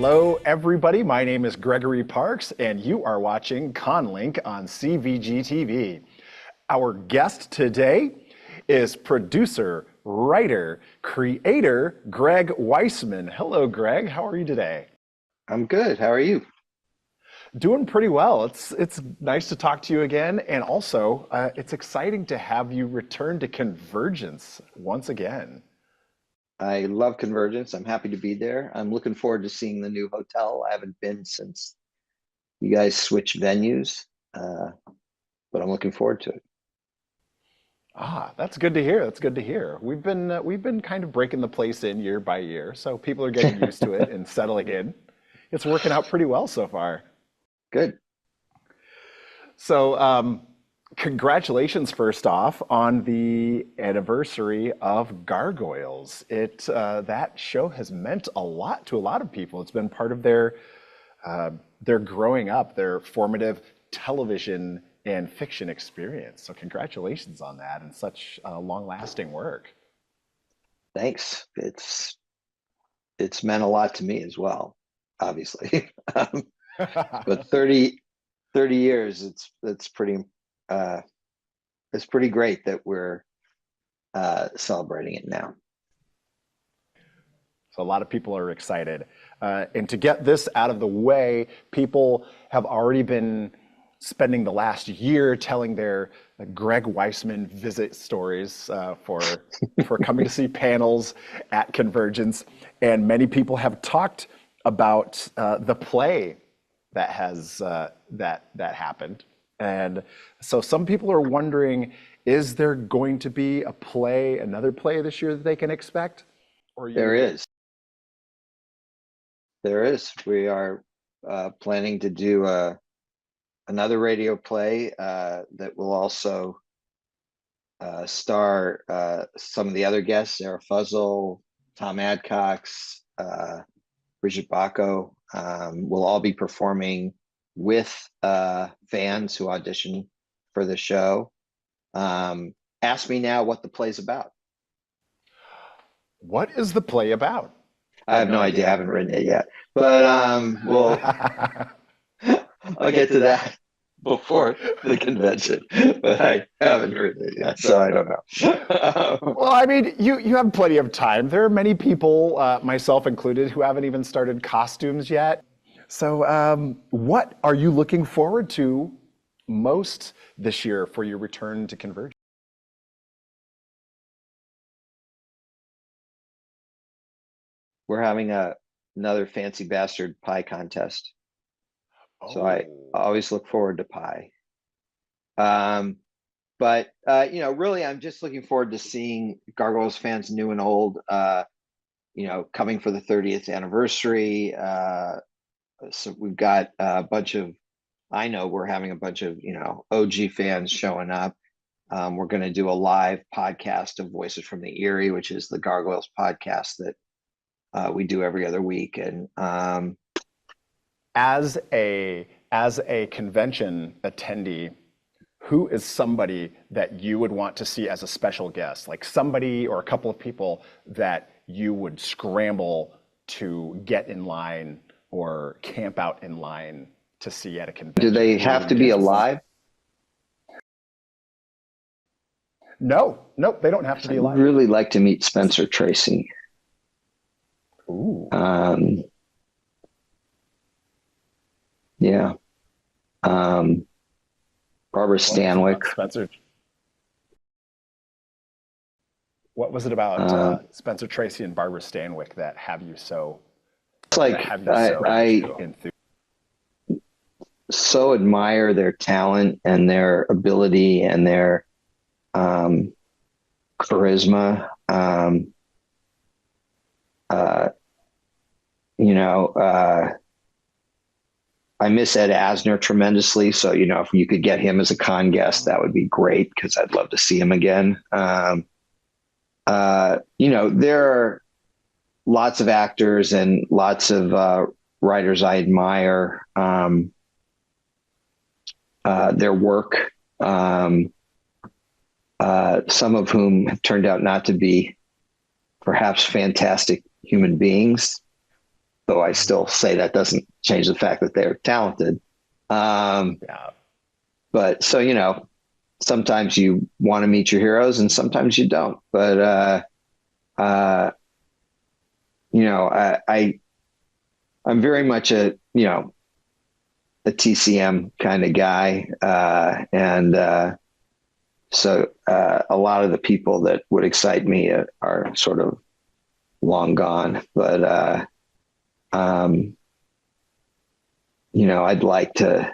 Hello, everybody. My name is Gregory Parks, and you are watching ConLink on CVG-TV. Our guest today is producer, writer, creator, Greg Weisman. Hello, Greg. How are you today? I'm good. How are you? Doing pretty well. It's nice to talk to you again, and also it's exciting to have you return to CONvergence once again. I love CONvergence. I'm happy to be there. I'm looking forward to seeing the new hotel. I haven't been since you guys switched venues, but I'm looking forward to it. Ah, that's good to hear. That's good to hear. We've been kind of breaking the place in year by year, so people are getting used to it and settling in. It's working out pretty well so far. Good. So, congratulations first off on the anniversary of Gargoyles. That show has meant a lot to a lot of people. It's been part of their growing up, their formative television and fiction experience. So congratulations on that and such long-lasting work. Thanks. It's meant a lot to me as well, obviously. But 30 years, it's pretty great that we're celebrating it now. So a lot of people are excited. And to get this out of the way, people have already been spending the last year telling their Greg Weisman visit stories for coming to see panels at CONvergence. And many people have talked about the play that has that happened. And so some people are wondering, is there going to be another play this year that they can expect? There is. We are planning to do another radio play that will also star some of the other guests, Sarah Fuzzle, Tom Adcox, Bridget Bacco. We'll all be performing with fans who audition for the show. Ask me now what the play's about. What is the play about? I have no idea. I haven't written it yet, but I'll get to that before the convention. But I haven't written it yet, so I don't know. Well, I mean, you have plenty of time. There are many people, myself included, who haven't even started costumes yet. So what are you looking forward to most this year for your return to CONvergence? We're having another fancy bastard pie contest. So I always look forward to pie. But really, I'm just looking forward to seeing Gargoyles fans new and old, coming for the 30th anniversary. So we've got I know we're having a bunch of, OG fans showing up. We're going to do a live podcast of Voices from the Eyrie, which is the Gargoyles podcast that we do every other week. And as a convention attendee, who is somebody that you would want to see as a special guest? Like somebody or a couple of people that you would scramble to get in line or camp out in line to see at a convention? Do they have to be alive? No, they don't have to be alive. I'd really like to meet Spencer Tracy. Ooh. Yeah. Barbara Stanwyck. Spencer. What was it about Spencer Tracy and Barbara Stanwyck that have you so? It's like I so admire their talent and their ability and their charisma. I miss Ed Asner tremendously. So, if you could get him as a con guest, that would be great because I'd love to see him again. There are lots of actors and lots of writers I admire their work, some of whom have turned out not to be perhaps fantastic human beings. though I still say that doesn't change the fact that they're talented. Yeah. But so, you know, sometimes you want to meet your heroes and sometimes you don't. But, you know, I'm very much a, you know, a TCM kind of guy. So a lot of the people that would excite me are sort of long gone. But, you know, I'd like to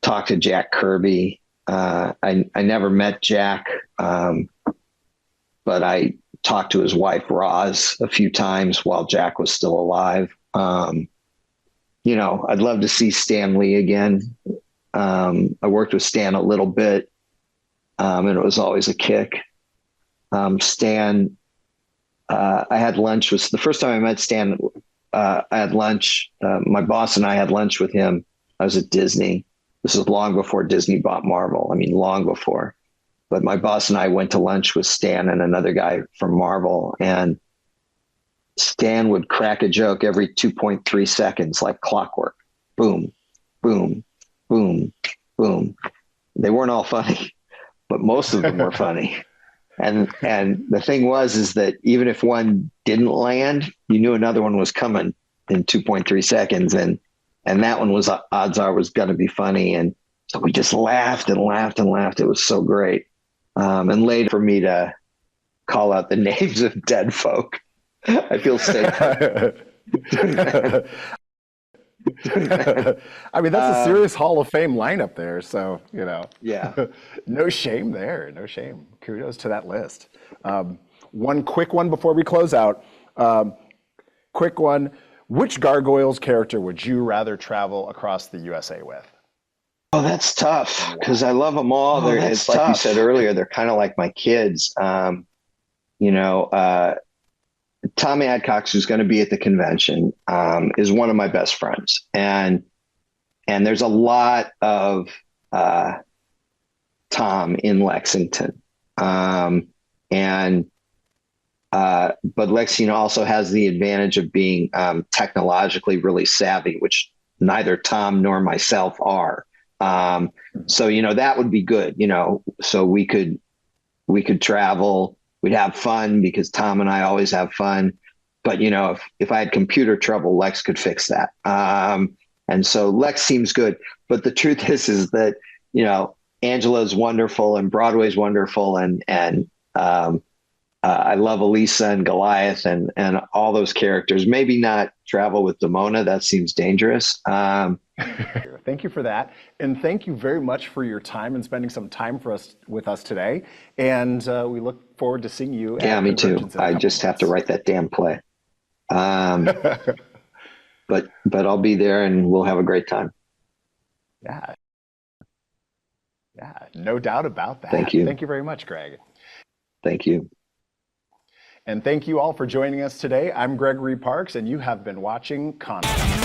talk to Jack Kirby. I never met Jack, but I talked to his wife, Roz, a few times while Jack was still alive. You know, I'd love to see Stan Lee again. I worked with Stan a little bit, and it was always a kick. Stan, I had lunch with, the first time I met Stan, I had lunch. My boss and I had lunch with him. I was at Disney. This is long before Disney bought Marvel. I mean, long before. But my boss and I went to lunch with Stan and another guy from Marvel, and Stan would crack a joke every 2.3 seconds, like clockwork. Boom, boom, boom, boom. They weren't all funny, but most of them were funny. And the thing is that even if one didn't land, you knew another one was coming in 2.3 seconds, and that one was, odds are, was going to be funny. And so we just laughed and laughed and laughed. It was so great. And later for me to call out the names of dead folk, I feel safe. I mean, that's a serious Hall of Fame lineup there. So, you know, Yeah. no shame there. No shame. Kudos to that list. One quick one before we close out. Quick one. Which Gargoyles character would you rather travel across the USA with? Oh, that's tough because I love them all. It's like you said earlier, they're kind of like my kids. You know, Tommy Adcox, who's going to be at the convention, is one of my best friends, and there's a lot of Tom in Lexington, but Lexington also has the advantage of being technologically really savvy, which neither Tom nor myself are. So, you know, that would be good, you know, so we could travel, we'd have fun because Tom and I always have fun. But, you know, if I had computer trouble, Lex could fix that. And so Lex seems good. But the truth is that, you know, Angela's wonderful and Broadway's wonderful. And I love Elisa and Goliath and all those characters. Maybe not travel with Demona. That seems dangerous. Thank you for that. And thank you very much for your time and spending some time with us today. And we look forward to seeing you. Yeah, me too. I just have to write that damn play. But I'll be there and we'll have a great time. Yeah. Yeah, no doubt about that. Thank you. Thank you very much, Greg. Thank you. And thank you all for joining us today. I'm Gregory Parks, and you have been watching CONvergence.